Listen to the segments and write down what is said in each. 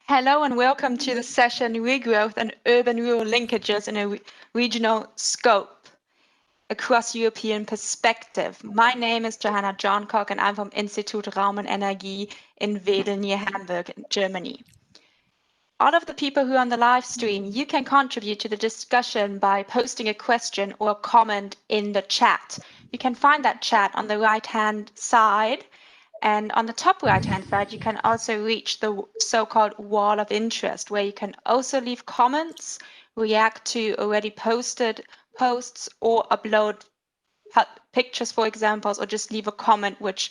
Hello and welcome to the session Regrowth and Urban-Rural Linkages in a Regional Scope across European Perspective. My name is Johanna Johncock and I'm from Institut Raum und Energie in Wedel near Hamburg, Germany. All of the people who are on the live stream, you can contribute to the discussion by posting a question or a comment in the chat. You can find that chat on the right-hand side. And on the top right-hand side, you can also reach the so-called wall of interest, where you can also leave comments, react to already posted posts, or upload pictures, for example, or just leave a comment which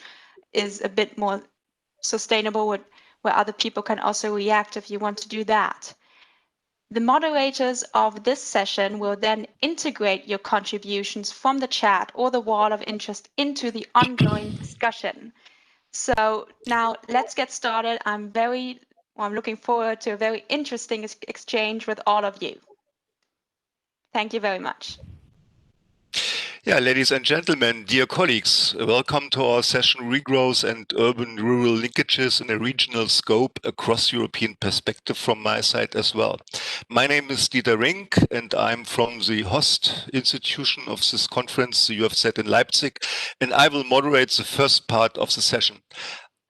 is a bit more sustainable, where other people can also react if you want to do that. The moderators of this session will then integrate your contributions from the chat or the wall of interest into the ongoing discussion. So now let's get started. I'm looking forward to a very interesting exchange with all of you. Thank you very much. Yeah, ladies and gentlemen, dear colleagues, welcome to our session Regrowth and Urban-Rural Linkages in a Regional Scope across European Perspective from my side as well. My name is Rink and I'm from the host institution of this conference, the URP2020 in Leipzig, and I will moderate the first part of the session.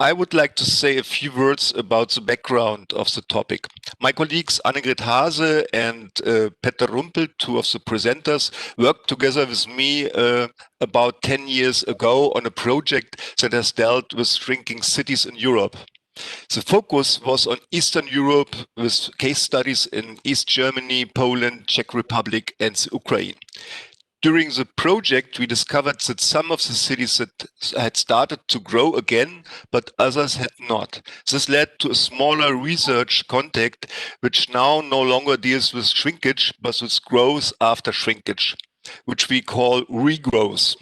I would like to say a few words about the background of the topic. My colleagues Annegret Haase and Peter Rumpel, two of the presenters, worked together with me about 10 years ago on a project that has dealt with shrinking cities in Europe. The focus was on Eastern Europe with case studies in East Germany, Poland, Czech Republic and the Ukraine. During the project, we discovered that some of the cities that had started to grow again, but others had not. This led to a smaller research context, which now no longer deals with shrinkage, but with growth after shrinkage, which we call regrowth.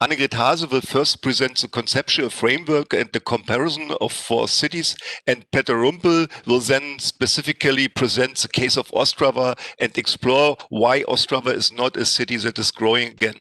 Annegret Haase will first present the conceptual framework and the comparison of 4 cities, and Peter Rumpel will then specifically present the case of Ostrava and explore why Ostrava is not a city that is growing again.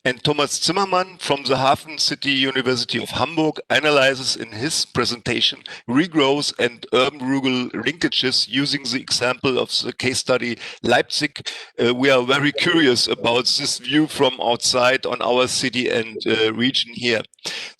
And Thomas Zimmermann from the Hafen City University of Hamburg analyzes in his presentation regrowth and urban-rural linkages using the example of the case study Leipzig. We are very curious about this view from outside on our city and region here.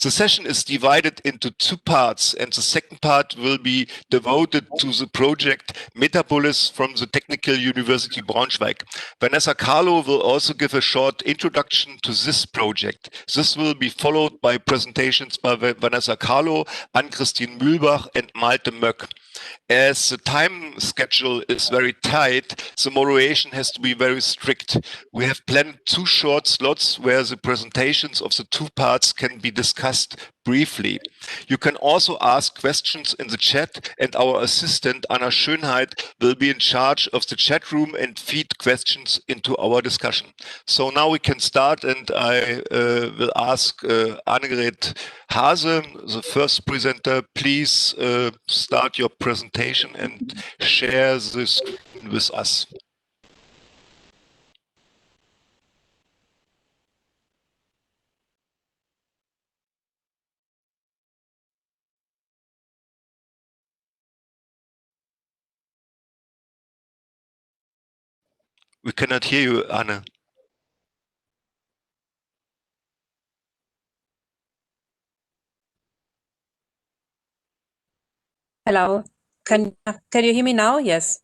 The session is divided into 2 parts, and the second part will be devoted to the project Metapolis from the Technical University Braunschweig. Vanessa Carlow will also give a short introduction to this project. This will be followed by presentations by Vanessa Carlow, Ann-Christine Mühlbach and Malte Möck. As the time schedule is very tight, the moderation has to be very strict. We have planned 2 short slots where the presentations of the 2 parts can be discussed briefly. You can also ask questions in the chat, and our assistant Anna Schönheit will be in charge of the chat room and feed questions into our discussion. So now we can start, and I will ask Annegret Haase, the first presenter, please start your presentation and share the screen with us. We cannot hear you, Anna. Hello, can you hear me now? Yes.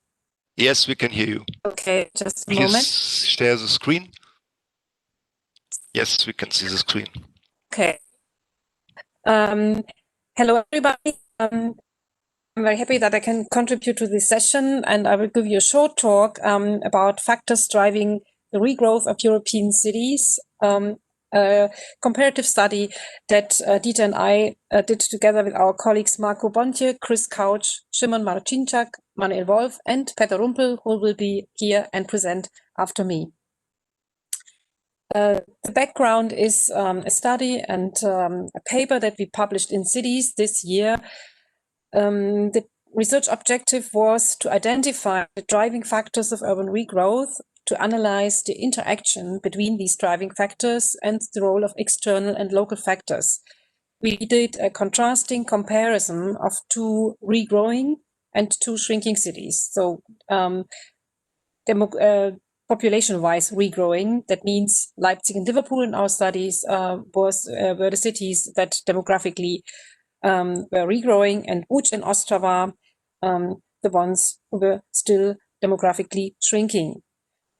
Yes, we can hear you. Okay, just a Please moment. share the screen. Yes, we can see the screen. Okay. Hello, everybody. I'm very happy that I can contribute to this session, and I will give you a short talk about factors driving the regrowth of European cities. A comparative study that Dieter and I did together with our colleagues Marco Bontje, Chris Couch, Szymon Marcinczak, Manuel Wolf, and Peter Rumpel, who will be here and present after me. The background is a study and a paper that we published in Cities this year. The research objective was to identify the driving factors of urban regrowth, to analyze the interaction between these driving factors and the role of external and local factors. We did a contrasting comparison of 2 regrowing and 2 shrinking cities. So population-wise regrowing, that means Leipzig and Liverpool in our studies were the cities that demographically were regrowing, and Lódz and Ostrava the ones who were still demographically shrinking.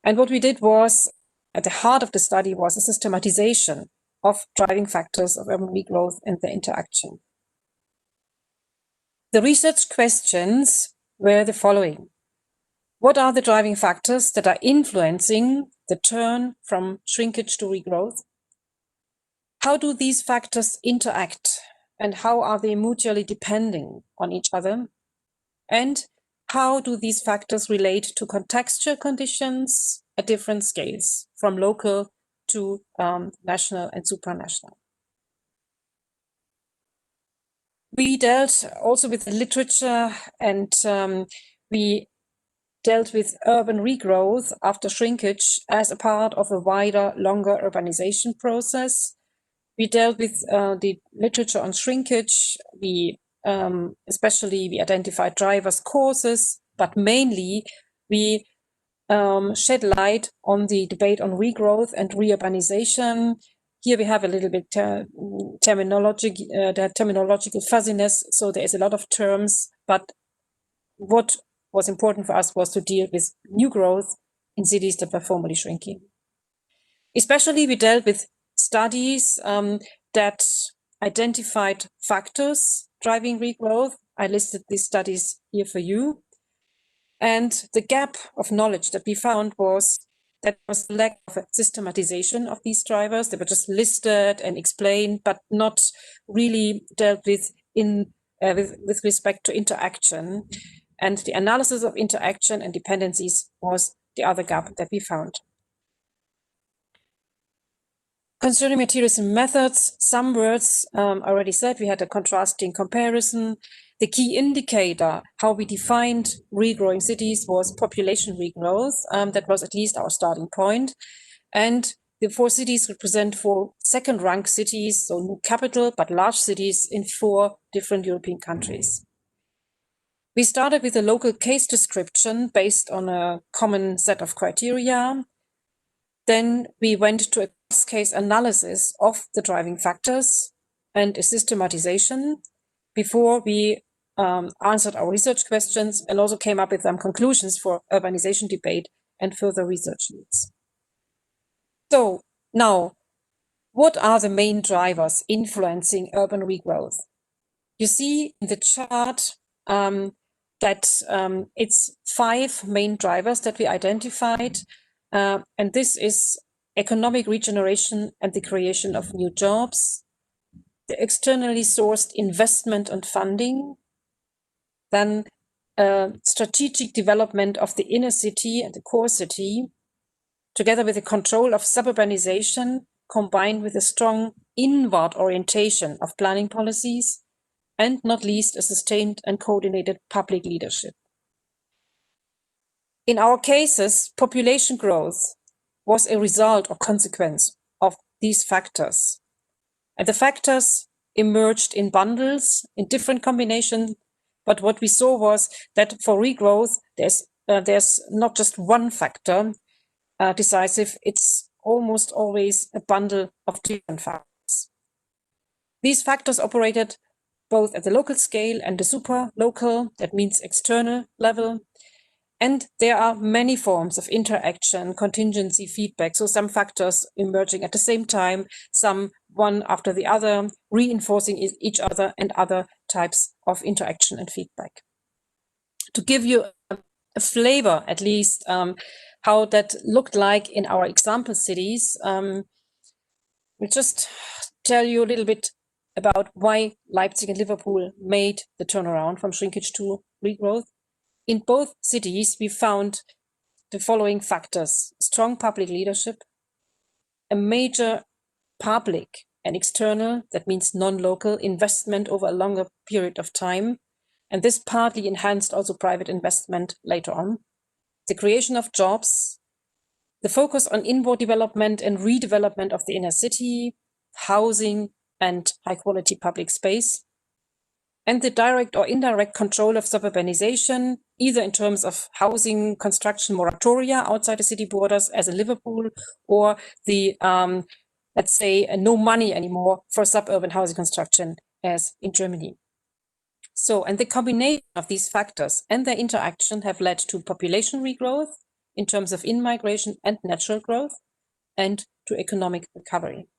And what we did was, at the heart of the study was a systematization of driving factors of urban regrowth and their interaction. The research questions were the following. What are the driving factors that are influencing the turn from shrinkage to regrowth? How do these factors interact, and how are they mutually depending on each other? And how do these factors relate to contextual conditions at different scales, from local to national and supranational? We dealt also with the literature, and we dealt with urban regrowth after shrinkage as a part of a wider, longer urbanization process. We dealt with the literature on shrinkage. We especially we identified drivers, causes, but mainly we shed light on the debate on regrowth and reurbanization. Here we have a little bit terminological fuzziness, so there is a lot of terms, but what was important for us was to deal with new growth in cities that were formerly shrinking. Especially we dealt with studies that identified factors driving regrowth. I listed these studies here for you. And the gap of knowledge that we found was that there was a lack of a systematization of these drivers. They were just listed and explained, but not really dealt with with respect to interaction. And the analysis of interaction and dependencies was the other gap that we found. Concerning materials and methods, some words already said. We had a contrasting comparison. The key indicator, how we defined regrowing cities, was population regrowth. That was at least our starting point. And the 4 cities represent 4 second-rank cities, so new capital, but large cities in 4 different European countries. We started with a local case description based on a common set of criteria. Then we went to a case analysis of the driving factors and a systematization before we answered our research questions and also came up with some conclusions for urbanization debate and further research needs. So now, what are the main drivers influencing urban regrowth? You see in the chart that it's 5 main drivers that we identified. And this is economic regeneration and the creation of new jobs, the externally sourced investment and funding, then strategic development of the inner city and the core city, together with the control of suburbanization, combined with a strong inward orientation of planning policies, and not least a sustained and coordinated public leadership. In our cases, population growth was a result or consequence of these factors. And the factors emerged in bundles, in different combinations. But what we saw was that for regrowth, there's not just one factor decisive, it's almost always a bundle of different factors. These factors operated both at the local scale and the super-local, that means external level. And there are many forms of interaction, contingency, feedback. So some factors emerging at the same time, some one after the other, reinforcing each other, and other types of interaction and feedback. To give you a flavor, at least, how that looked like in our example cities, we'll just tell you a little bit about why Leipzig and Liverpool made the turnaround from shrinkage to regrowth. In both cities, we found the following factors: strong public leadership, a major public and external, that means non-local, investment over a longer period of time. And this partly enhanced also private investment later on. The creation of jobs, the focus on inward development and redevelopment of the inner city, housing and high-quality public space. and the direct or indirect control of suburbanization, either in terms of housing construction moratoria outside the city borders, as in Liverpool, or the, let's say, no money anymore for suburban housing construction, as in Germany. So, and the combination of these factors and their interaction have led to population regrowth in terms of in-migration and natural growth, and to economic recovery.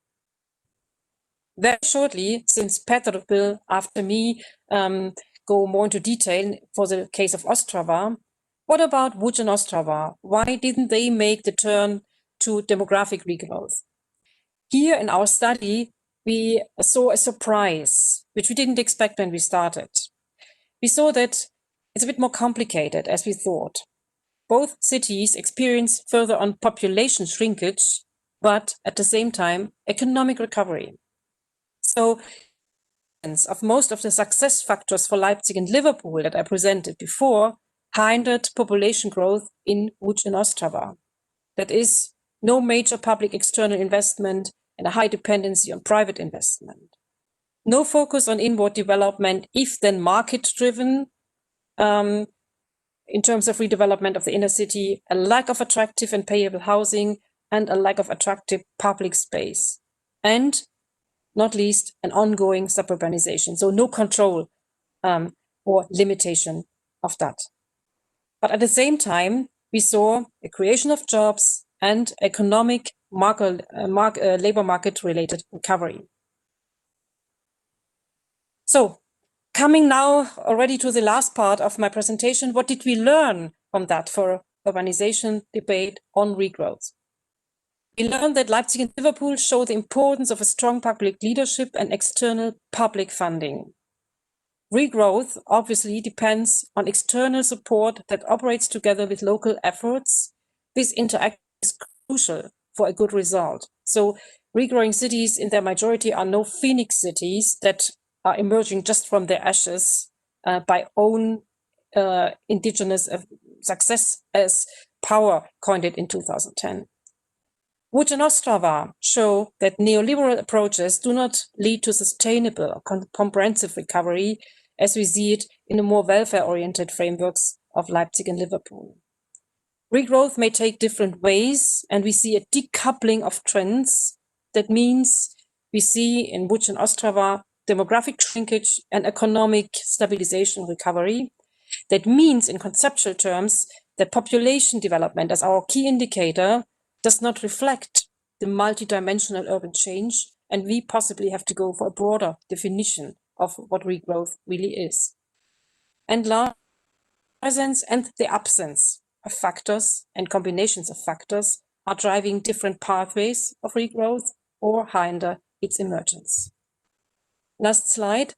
Very shortly, since Petr will, after me, go more into detail for the case of Ostrava, what about Lódz and Ostrava? Why didn't they make the turn to demographic regrowth? Here in our study, we saw a surprise, which we didn't expect when we started. We saw that it's a bit more complicated as we thought. Both cities experience further on population shrinkage, but at the same time, economic recovery. So, of most of the success factors for Leipzig and Liverpool that I presented before hindered population growth in Lódz and Ostrava. That is, no major public external investment and a high dependency on private investment. No focus on inward development, if then market-driven, in terms of redevelopment of the inner city, a lack of attractive and payable housing, and a lack of attractive public space. And not least, an ongoing suburbanization. So no control or limitation of that. But at the same time, we saw a creation of jobs and economic labor market related recovery. So coming now already to the last part of my presentation, what did we learn from that for urbanization debate on regrowth? We learned that Leipzig and Liverpool show the importance of a strong public leadership and external public funding. Regrowth obviously depends on external support that operates together with local efforts. This interaction is crucial for a good result. So regrowing cities in their majority are no phoenix cities that are emerging just from their ashes by own indigenous success, as Power coined it in 2010. Lódz and Ostrava show that neoliberal approaches do not lead to sustainable or comprehensive recovery as we see it in the more welfare-oriented frameworks of Leipzig and Liverpool. Regrowth may take different ways, and we see a decoupling of trends. That means we see in Lódz and Ostrava demographic shrinkage and economic stabilization recovery. That means in conceptual terms that population development as our key indicator does not reflect the multidimensional urban change, and we possibly have to go for a broader definition of what regrowth really is. And last, presence and the absence of factors and combinations of factors are driving different pathways of regrowth or hinder its emergence. Last slide.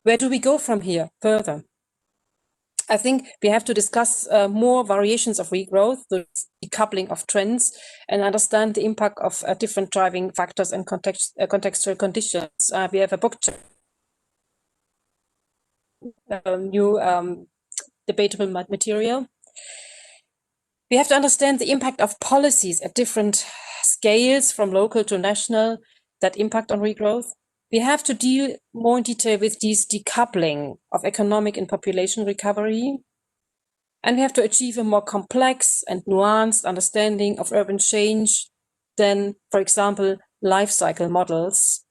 Where do we go from here further? I think we have to discuss more variations of regrowth, the decoupling of trends, and understand the impact of different driving factors and contextual conditions. We have a book new debatable material. We have to understand the impact of policies at different scales, from local to national, that impact on regrowth. We have to deal more in detail with these decoupling of economic and population recovery. And we have to achieve a more complex and nuanced understanding of urban change than, for example, life cycle models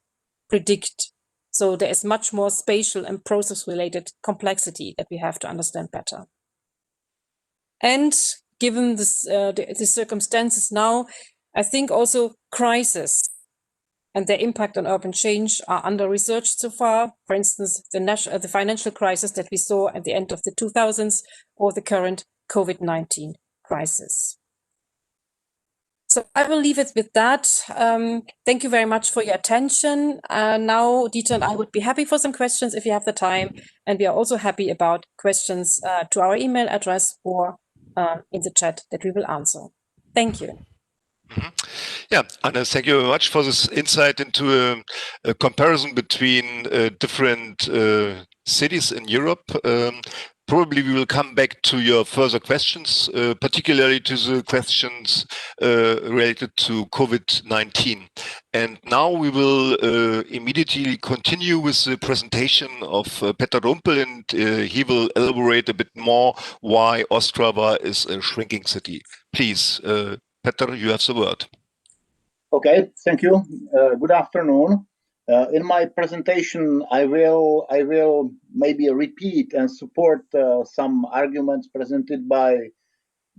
predict. So there is much more spatial and process-related complexity that we have to understand better. And given this, the circumstances now, I think also crisis and their impact on urban change are under-researched so far. For instance, the financial crisis that we saw at the end of the 2000s, or the current COVID-19 crisis. So I will leave it with that. Thank you very much for your attention. Now, Dieter and I would be happy for some questions if you have the time. And we are also happy about questions to our email address or in the chat that we will answer. Thank you. Mm-hmm. Yeah, Anna, thank you very much for this insight into a comparison between different cities in Europe. probably we will come back to your further questions, particularly to the questions related to COVID-19. And now we will immediately continue with the presentation of Petr Rumpel, and he will elaborate a bit more why Ostrava is a shrinking city. Please, Petr, you have the word. Okay, thank you. Good afternoon. In my presentation, I will maybe repeat and support some arguments presented by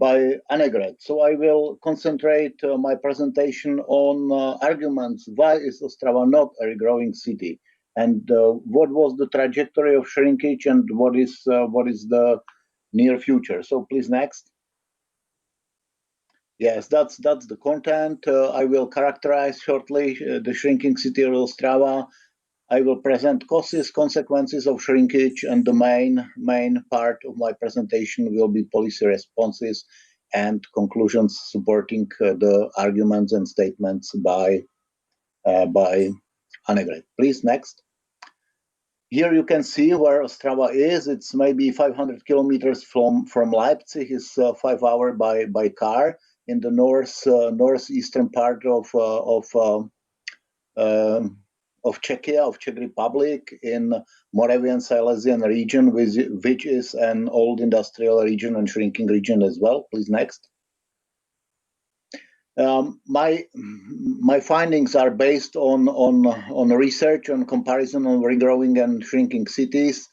Annegret. So I will concentrate my presentation on arguments why is Ostrava not a regrowing city, and what was the trajectory of shrinkage, and what is the near future. So please next. Yes, that's the content. I will characterize shortly the shrinking city of Ostrava. I will present causes, consequences of shrinkage, and the main part of my presentation will be policy responses and conclusions supporting the arguments and statements by Annegret. Please next. Here you can see where Ostrava is. It's maybe 500 kilometers from Leipzig. It's 5 hours by car in the northeastern part of Czechia, of Czech Republic, in Moravian Silesian region, which is an old industrial region and shrinking region as well. Please next. My findings are based on research on comparison of regrowing and shrinking cities.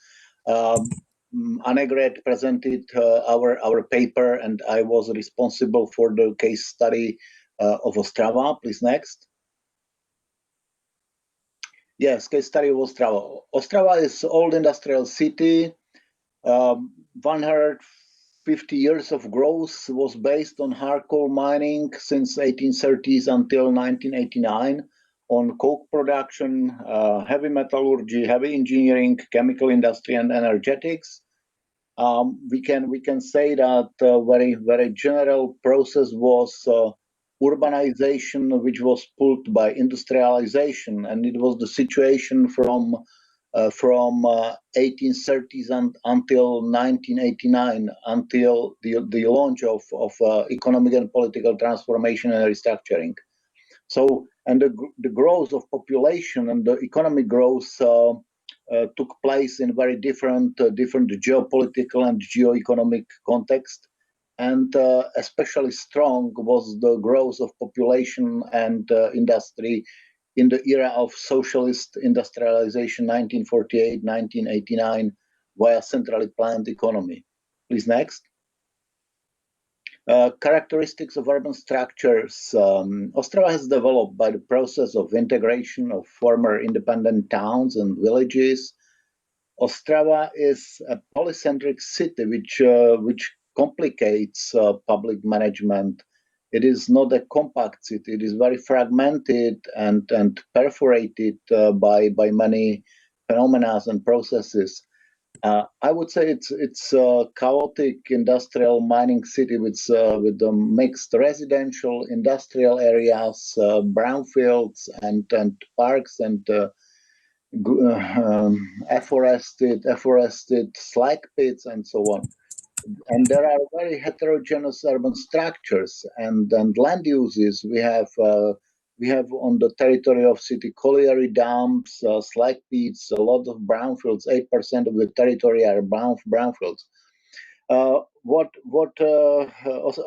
Annegret presented our paper, and I was responsible for the case study of Ostrava. Please next. Yes, case study of Ostrava. Ostrava is old industrial city. 150 years of growth was based on hard coal mining since 1830s until 1989, on coke production, heavy metallurgy, heavy engineering, chemical industry, and energetics. We can say that very general process was urbanization, which was pulled by industrialization, and it was the situation from 1830s until 1989, until the launch of economic and political transformation and restructuring. So, and the growth of population and the economic growth took place in very different geopolitical and geoeconomic context. And especially strong was the growth of population and industry in the era of socialist industrialization, 1948, 1989, via centrally planned economy. Please next. Characteristics of urban structures. Ostrava has developed by the process of integration of former independent towns and villages. Ostrava is a polycentric city which complicates public management. It is not a compact city. It is very fragmented and perforated by many phenomena and processes. I would say it's a chaotic industrial mining city with the mixed residential, industrial areas, brownfields, and parks, and afforested slag pits, and so on. And there are very heterogeneous urban structures and land uses. We have on the territory of city colliery dumps, slag pits, a lot of brownfields. 8% of the territory are brownfields.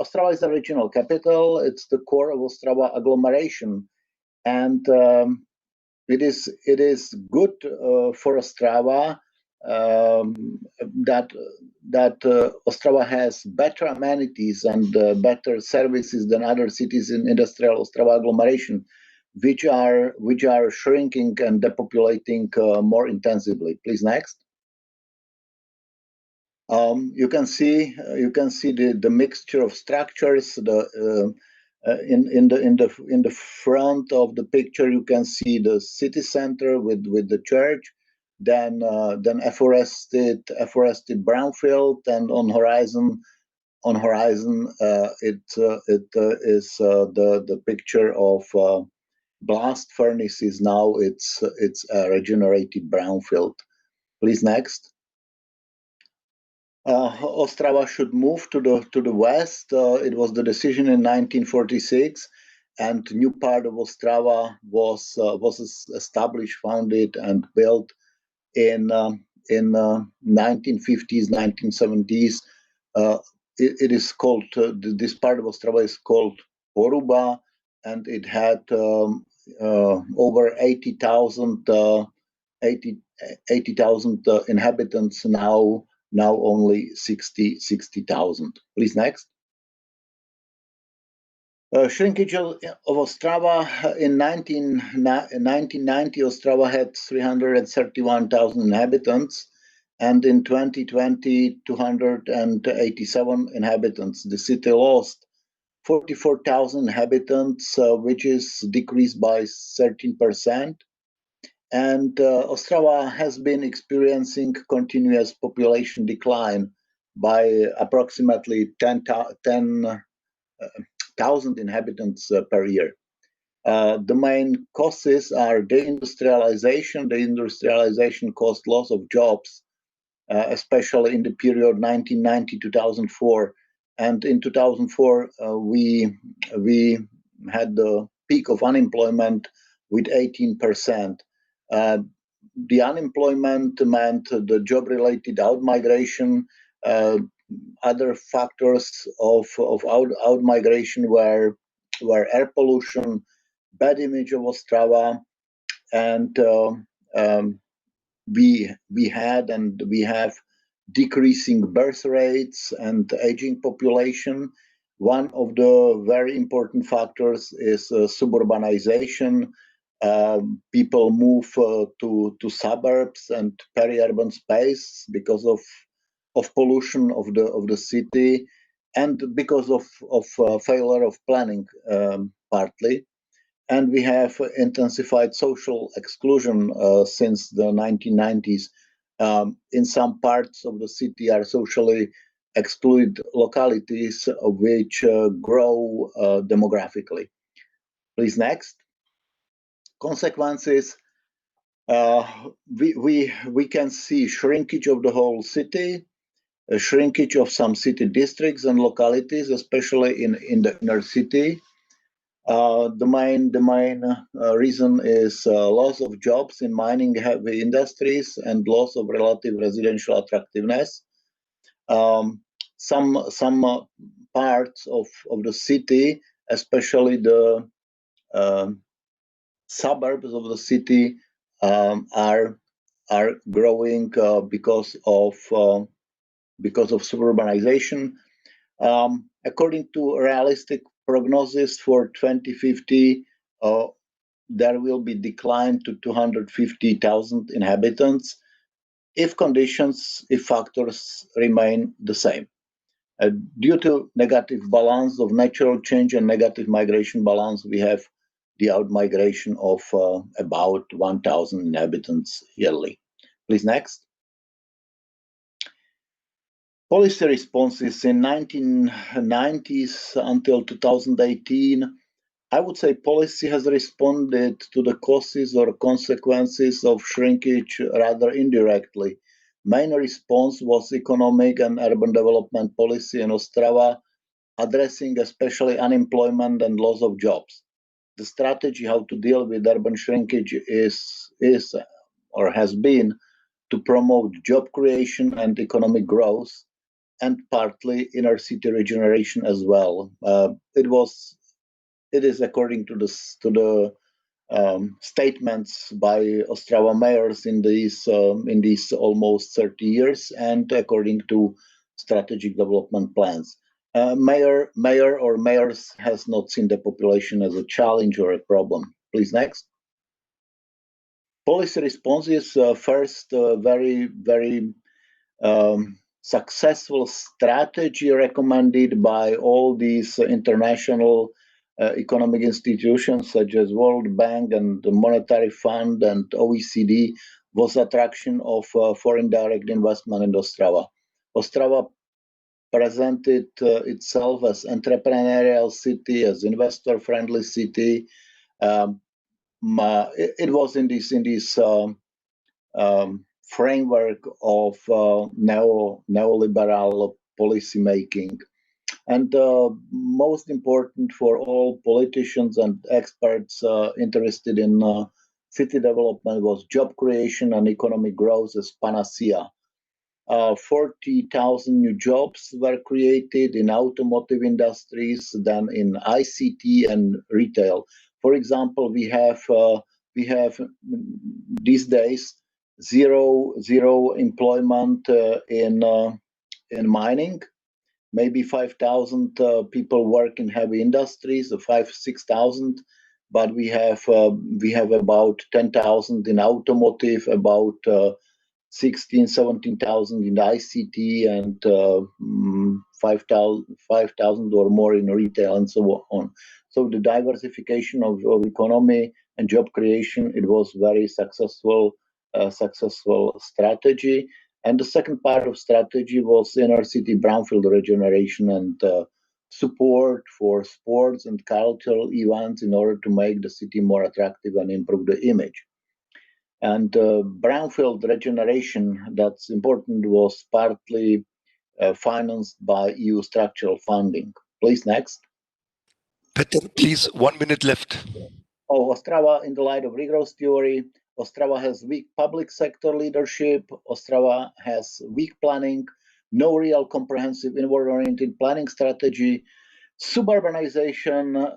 Ostrava is the regional capital. It's the core of Ostrava agglomeration, and it is good for Ostrava that Ostrava has better amenities and better services than other cities in industrial Ostrava agglomeration, which are shrinking and depopulating more intensively. Please next. You can see the mixture of structures. In the front of the picture, you can see the city center with the church. Then afforested brownfield, and on horizon it is the picture of blast furnaces. Now it's a regenerated brownfield. Please next. Ostrava should move to the west. It was the decision in 1946, and new part of Ostrava was established, founded, and built in 1950s, 1970s. It is called this part of Ostrava is called Poruba, and it had over 80,000 inhabitants. Now only 60,000. Please next. Shrinkage of Ostrava in 1990, Ostrava had 331,000 inhabitants, and in 2020, 287 inhabitants. The city lost 44,000 inhabitants, which is decreased by 13%. And Ostrava has been experiencing continuous population decline by approximately 10,000 inhabitants per year. The main causes are deindustrialization. The industrialization caused loss of jobs, especially in the period 1990-2004. And in 2004, we had the peak of unemployment with 18%. The unemployment meant the job-related outmigration. Other factors of outmigration were air pollution, bad image of Ostrava, and we had and we have decreasing birth rates and aging population. One of the very important factors is suburbanization. People move to suburbs and peri-urban space because of pollution of the city, and because of failure of planning, partly. And we have intensified social exclusion since the 1990s. In some parts of the city are socially excluded localities which grow demographically. Please next. Consequences. We can see shrinkage of the whole city, a shrinkage of some city districts and localities, especially in the inner city. The main reason is loss of jobs in mining heavy industries and loss of relative residential attractiveness. Some parts of the city, especially the suburbs of the city, are growing because of suburbanization. According to realistic prognosis for 2050, there will be decline to 250,000 inhabitants if factors remain the same. Due to negative balance of natural change and negative migration balance, we have the outmigration of about 1,000 inhabitants yearly. Please next. Policy responses in 1990s until 2018, I would say policy has responded to the causes or consequences of shrinkage rather indirectly. Main response was economic and urban development policy in Ostrava, addressing especially unemployment and loss of jobs. The strategy how to deal with urban shrinkage is or has been to promote job creation and economic growth, and partly inner city regeneration as well. It is according to the statements by Ostrava mayors in these almost 30 years, and according to strategic development plans. Mayor or mayors has not seen the population as a challenge or a problem. Please next. Policy responses. First, very successful strategy recommended by all these international economic institutions such as World Bank and the Monetary Fund and OECD was attraction of foreign direct investment in Ostrava. Ostrava presented itself as entrepreneurial city, as investor-friendly city. It was in this framework of neoliberal policy making. And most important for all politicians and experts interested in city development was job creation and economic growth as panacea. 40,000 new jobs were created in automotive industries, then in ICT and retail. For example, we have these days zero employment in mining. Maybe 5,000 people work in heavy industries, 6,000, but we have about 10,000 in automotive, about 17,000 in ICT, and 5,000 or more in retail, and so on. So the diversification of economy and job creation, it was very successful strategy. And the second part of strategy was inner city brownfield regeneration and support for sports and cultural events in order to make the city more attractive and improve the image. And brownfield regeneration, that's important, was partly financed by EU structural funding. Please, next. Peter, please, 1 minute left. Oh, Ostrava, in the light of regrowth theory, Ostrava has weak public sector leadership. Ostrava has weak planning, no real comprehensive inward-oriented planning strategy. Suburbanization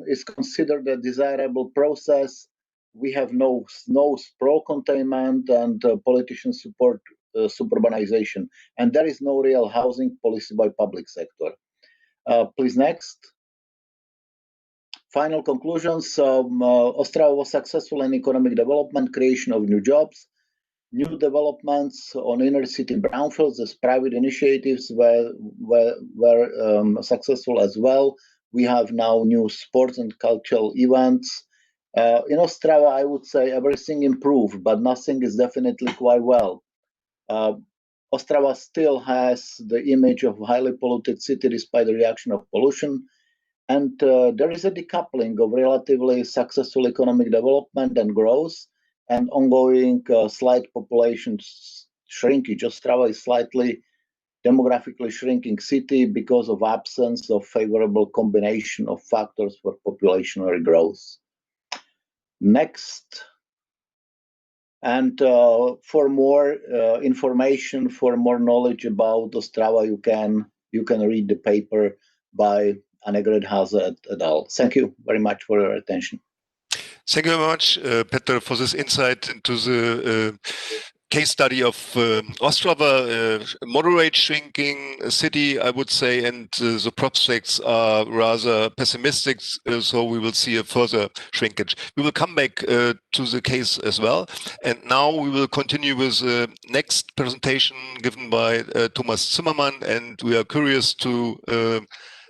is considered a desirable process. We have no sprawl containment, and politicians support suburbanization. And there is no real housing policy by public sector. Please, next. Final conclusions. Ostrava was successful in economic development, creation of new jobs. New developments on inner city brownfields as private initiatives were successful as well. We have now new sports and cultural events. In Ostrava, I would say everything improved, but nothing is definitely quite well. Ostrava still has the image of a highly polluted city despite the reaction of pollution. And there is a decoupling of relatively successful economic development and growth and ongoing slight population shrinkage. Ostrava is slightly demographically shrinking city because of absence of favorable combination of factors for population growth. Next. And for more information, for more knowledge about Ostrava, you can read the paper by Annegret, Haase et al. Thank you very much for your attention. Thank you very much, Peter, for this insight into the case study of Ostrava, moderate shrinking city, I would say, and the prospects are rather pessimistic, so we will see a further shrinkage. We will come back to the case as well, and now we will continue with the next presentation given by Thomas Zimmermann, and we are curious to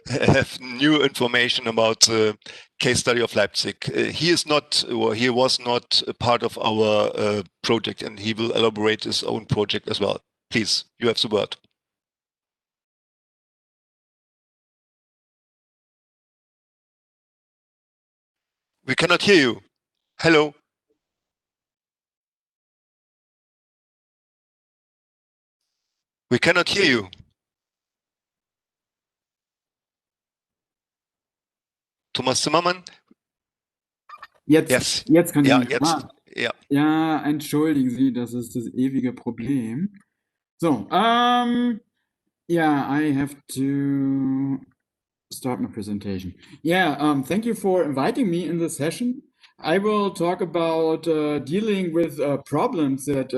have new information about the case study of Leipzig. He was not a part of our project, and he will elaborate his own project as well. Please, you have the word. We cannot hear you. Hello. We cannot hear you. Thomas Zimmermann? Jetzt kann ich mich jetzt. Ja. Ja, entschuldigen Sie, das ist das ewige Problem. So, yeah, I have to start my presentation. Yeah, thank you for inviting me in this session. I will talk about dealing with problems that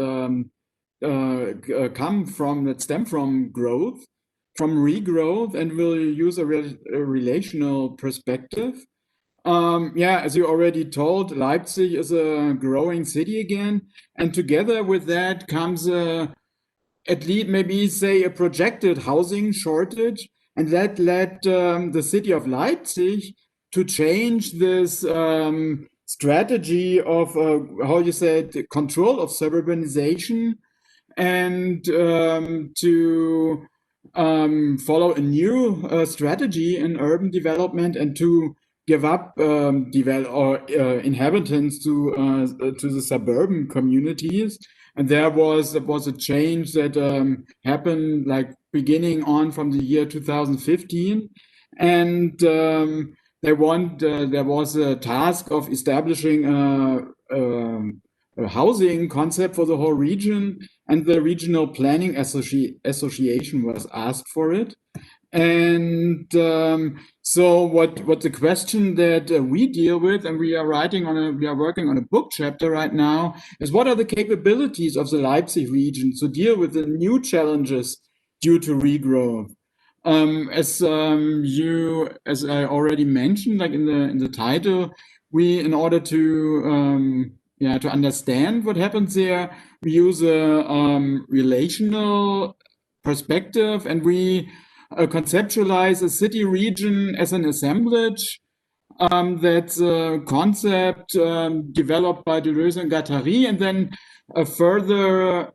stem from growth, from regrowth, and will use a relational perspective. Yeah, as you already told, Leipzig is a growing city again, and together with that comes at least maybe say a projected housing shortage, and that led the city of Leipzig to change this strategy of how you said control of suburbanization, and to follow a new strategy in urban development, and to give up inhabitants to the suburban communities, And there was a change that happened like beginning on from the year 2015. And there was a task of establishing a housing concept for the whole region, and the Regional Planning Association was asked for it. And so what the question that we deal with, and we are working on a book chapter right now, is what are the capabilities of the Leipzig region to deal with the new challenges due to regrowth? As I already mentioned, like in the title, we, in order to understand what happens there, we use a relational perspective, and we conceptualize a city region as an assemblage. That's a concept developed by Deleuze and Guattari, and then further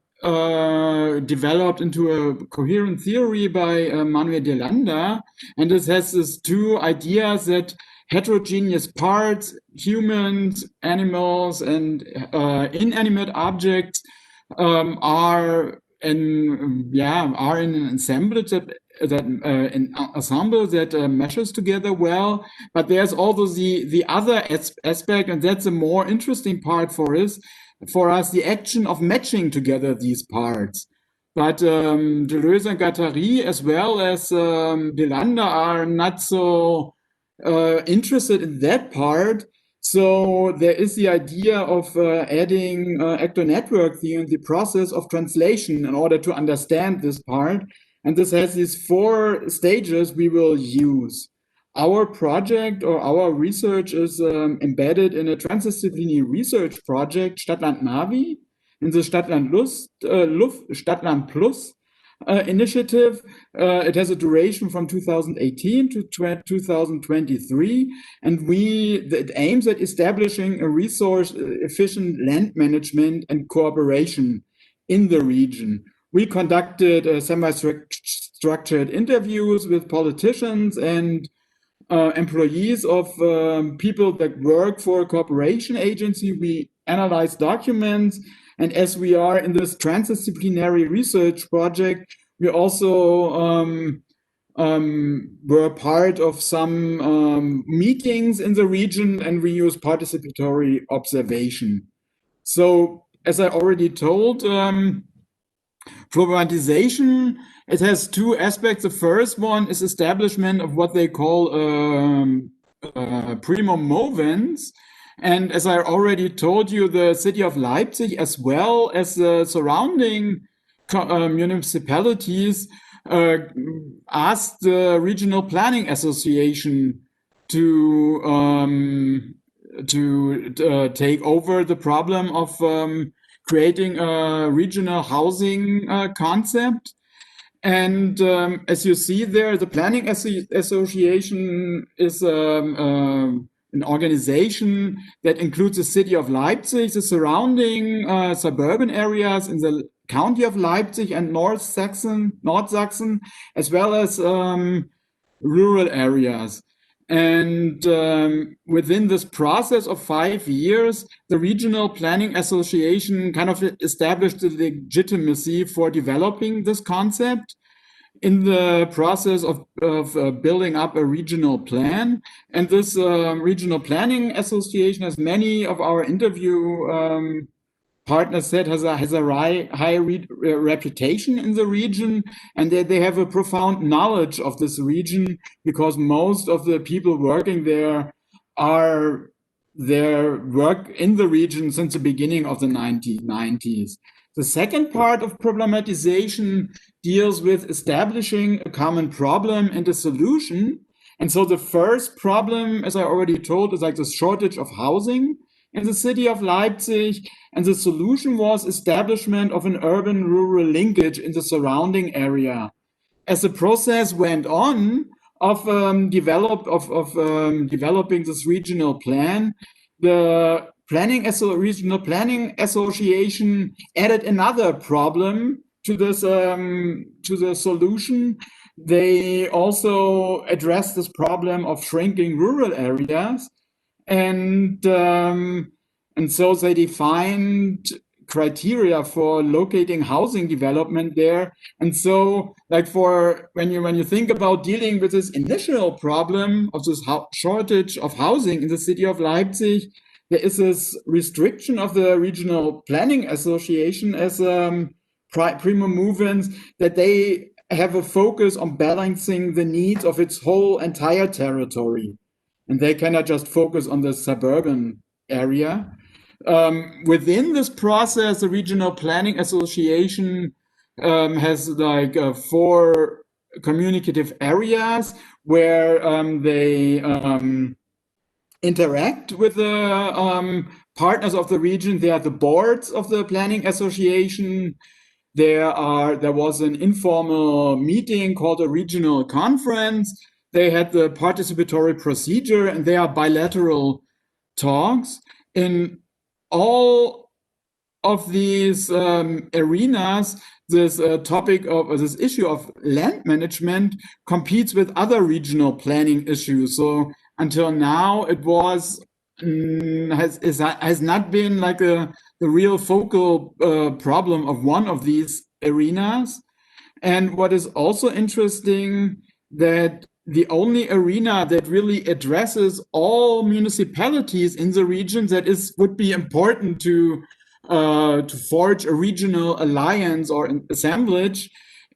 developed into a coherent theory by Manuel de Landa. And this has these two ideas that heterogeneous parts, humans, animals, and inanimate objects are in an assemblage an ensemble that meshes together well. But there's also the other aspect, and that's a more interesting part for us, the action of matching together these parts. But Deleuze and Guattari, as well as de Landa, are not so interested in that part. So there is the idea of adding actor network theory in the process of translation in order to understand this part. And this has these 4 stages we will use. Our project or our research is embedded in a transdisciplinary research project, Stadtland Navi, in the Stadtland Plus initiative. It has a duration from 2018 to 2023, and it aims at establishing a resource-efficient land management and cooperation in the region. We conducted semi-structured interviews with politicians and employees of people that work for a cooperation agency. We analyzed documents, and as we are in this transdisciplinary research project, we also were part of some meetings in the region, and we use participatory observation. So, as I already told, Problematisation, it has 2 aspects. The first one is establishment of what they call primum movens. And as I already told you, the city of Leipzig, as well as the surrounding municipalities, asked the Regional Planning Association to take over the problem of creating a regional housing concept. And as you see there, the Planning Association is an organization that includes the city of Leipzig, the surrounding suburban areas in the county of Leipzig and North Saxon, as well as rural areas. And within this process of 5 years, the Regional Planning Association kind of established the legitimacy for developing this concept in the process of building up a regional plan. And this Regional Planning Association, as many of our interview partners said, has a high reputation in the region, and they have a profound knowledge of this region, because most of the people working there are work in the region since the beginning of the 1990s. The second part of problematization deals with establishing a common problem and a solution. And so the first problem, as I already told, is like the shortage of housing in the city of Leipzig, and the solution was establishment of an urban-rural linkage in the surrounding area. As the process went on of developing this regional plan, the Regional Planning Association added another problem to this to the solution. They also addressed this problem of shrinking rural areas. And so they defined criteria for locating housing development there. And so, like, for when you think about dealing with this initial problem of this shortage of housing in the city of Leipzig, there is this restriction of the Regional Planning Association as prima movens, that they have a focus on balancing the needs of its whole entire territory. And they cannot just focus on the suburban area. Within this process, the Regional Planning Association has like 4 communicative areas where they interact with the partners of the region. They are the boards of the Planning Association. There was an informal meeting called a regional conference. They had the participatory procedure, and they are bilateral talks. In all of these arenas, this topic of this issue of land management competes with other regional planning issues. So until now, it was has not been like the real focal problem of one of these arenas. And what is also interesting, that the only arena that really addresses all municipalities in the region that would be important to forge a regional alliance or an assemblage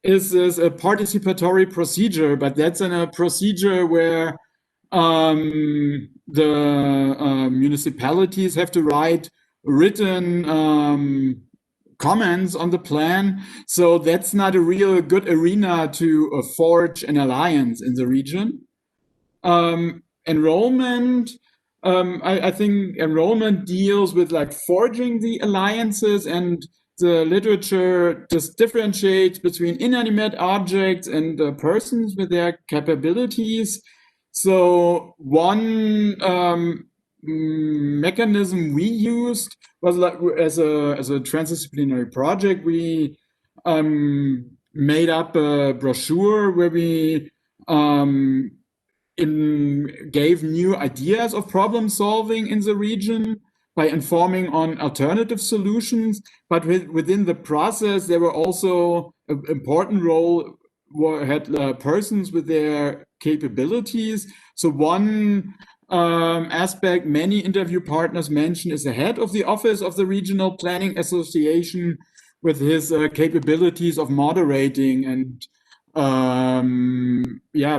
is a participatory procedure. But that's in a procedure where the municipalities have to write written comments on the plan. So that's not a real good arena to forge an alliance in the region. Enrollment, I think enrollment deals with like forging the alliances, and the literature just differentiates between inanimate objects and persons with their capabilities. So one mechanism we used was like as a transdisciplinary project, we made up a brochure where we gave new ideas of problem solving in the region by informing on alternative solutions. But within the process, there were also an important role had persons with their capabilities. So one aspect many interview partners mention is the head of the office of the Regional Planning Association, with his capabilities of moderating and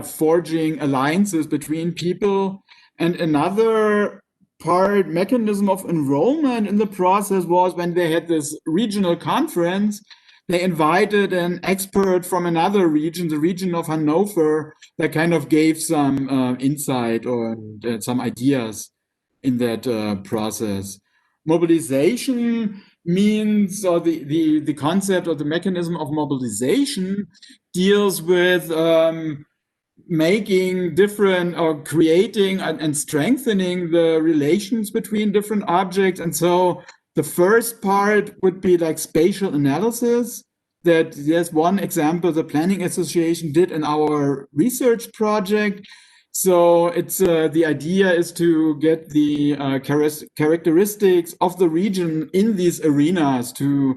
forging alliances between people. And another mechanism of enrollment in the process was when they had this regional conference, they invited an expert from another region, the region of Hanover, that kind of gave some insight or some ideas in that process. Mobilization means, or the concept or the mechanism of mobilization deals with making different or creating and strengthening the relations between different objects. And so the first part would be like spatial analysis. That there's one example the Planning Association did in our research project. So it's the idea is to get the characteristics of the region in these arenas, to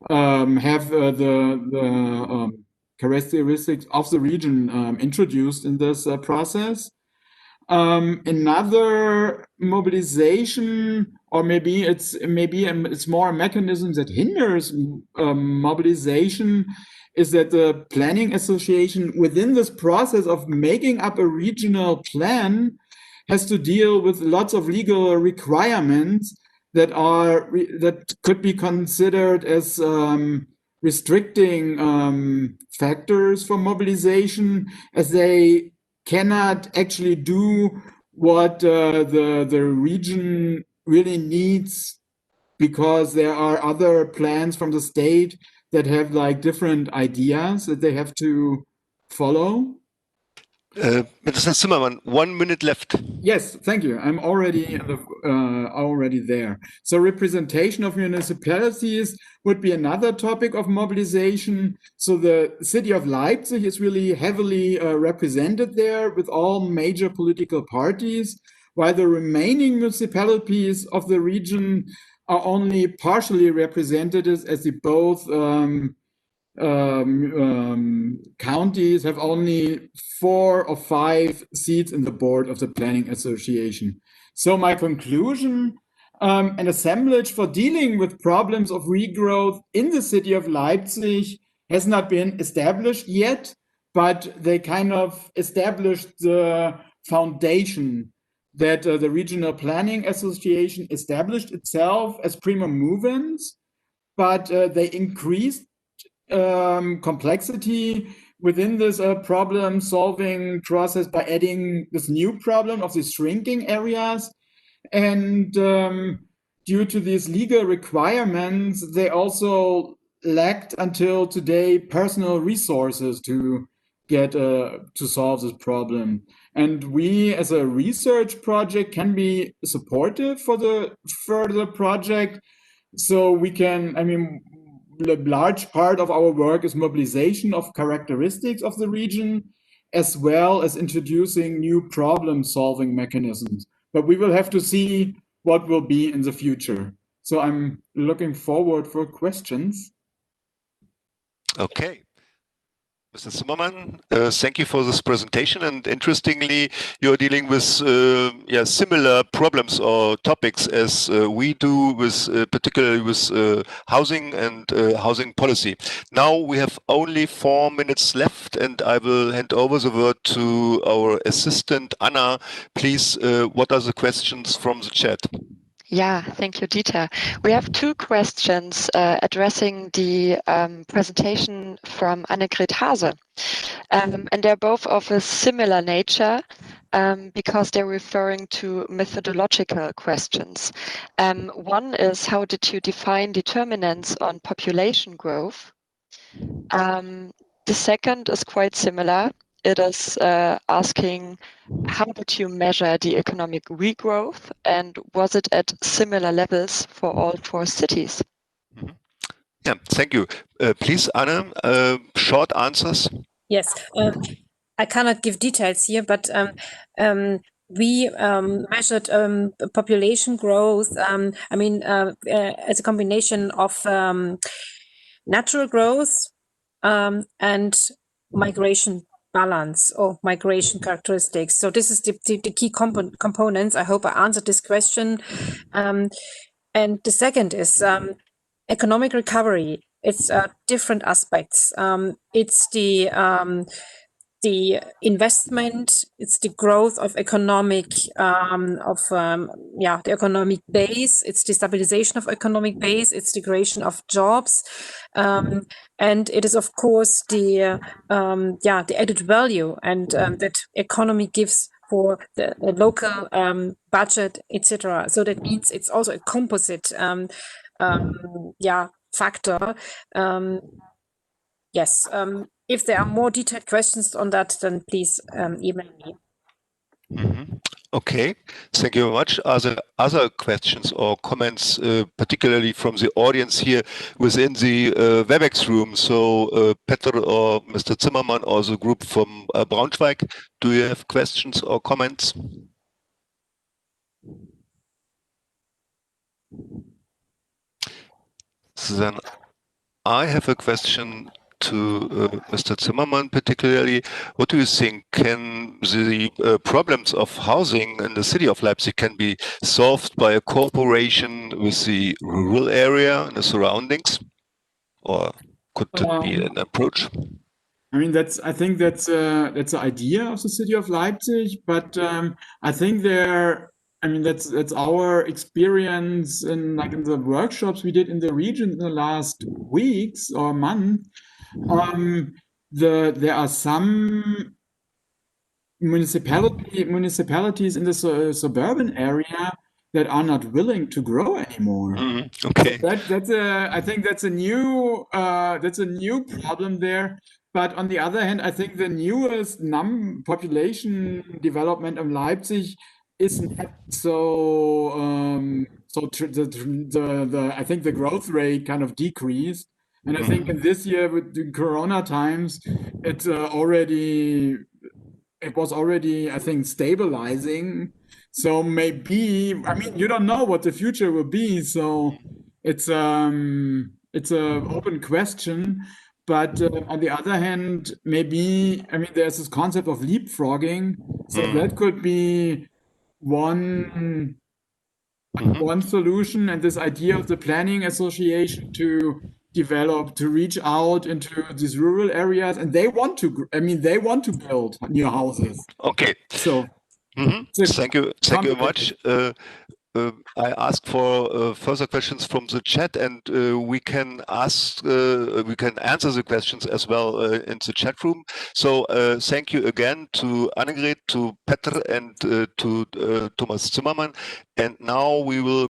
have the characteristics of the region introduced in this process. Another mobilization, or maybe it's more a mechanism that hinders mobilization, is that the Planning Association within this process of making up a regional plan has to deal with lots of legal requirements that could be considered as restricting factors for mobilization, as they cannot actually do what the region really needs, because there are other plans from the state that have like different ideas that they have to follow. Mr. Zimmermann, 1 minute left. Yes, thank you. I'm already there. So representation of municipalities would be another topic of mobilization. So the city of Leipzig is really heavily represented there with all major political parties, while the remaining municipalities of the region are only partially represented as the both counties have only 4 or 5 seats in the board of the planning association. So my conclusion, an assemblage for dealing with problems of regrowth in the city of Leipzig has not been established yet, but they kind of established the foundation that the Regional Planning Association established itself as prima movens, but they increased complexity within this problem-solving process by adding this new problem of the shrinking areas. And due to these legal requirements, they also lacked until today personal resources to get to solve this problem. And we, as a research project, can be supportive for the further project. So we can, I mean, a large part of our work is mobilization of characteristics of the region, as well as introducing new problem-solving mechanisms. But we will have to see what will be in the future. So I'm looking forward for questions. Okay. Mr. Zimmermann, thank you for this presentation. And interestingly, you're dealing with similar problems or topics as we do, with particularly with housing and housing policy. Now we have only 4 minutes left, and I will hand over the word to our assistant Anna. Please, what are the questions from the chat? Yeah, thank you, Dieter. We have 2 questions addressing the presentation from Annegret Haase. And they're both of a similar nature because they're referring to methodological questions. One is, how did you define determinants on population growth? The second is quite similar. It is asking, how did you measure the economic regrowth, and was it at similar levels for all 4 cities? Mm-hmm. Yeah, thank you. Please, Anna, short answers. Yes, I cannot give details here, but we measured population growth, as a combination of natural growth and migration balance or migration characteristics. So this is the key components. I hope I answered this question. And the second is economic recovery. It's different aspects. It's the investment, it's the growth of economic the economic base, it's the stabilization of economic base, it's the creation of jobs, and it is of course the added value and that economy gives for the local budget, etc. So that means it's also a composite factor. Yes. If there are more detailed questions on that, then please email me. Mm-hmm. Okay, thank you very much. Are there other questions or comments, particularly from the audience here within the WebEx room? So Petr or Mr. Zimmermann or the group from Braunschweig, do you have questions or comments? So then I have a question to Mr. Zimmermann particularly. What do you think? Can the problems of housing in the city of Leipzig can be solved by a cooperation with the rural area and the surroundings? Or could it be an approach? I mean, I think that's the idea of the city of Leipzig, but I think that's our experience in the workshops we did in the region in the last weeks or month. There are some municipalities in the suburban area that are not willing to grow anymore. Okay. So I think that's a new problem there. But on the other hand, I think the newest population development of Leipzig is not so. I think the growth rate kind of decreased, and I think in this year with the Corona times, it was already I think stabilizing. So maybe, I mean, you don't know what the future will be. So it's an open question. But on the other hand, maybe, I mean, there's this concept of leapfrogging. So that could be one solution, and this idea of the planning association to develop, to reach out into these rural areas, and they want to, I mean, they want to build new houses. Okay. So Thank you very much. I ask for further questions from the chat, and we can answer the questions as well in the chat room. So thank you again to Annegret, to Petr, and to Thomas Zimmermann. And now we will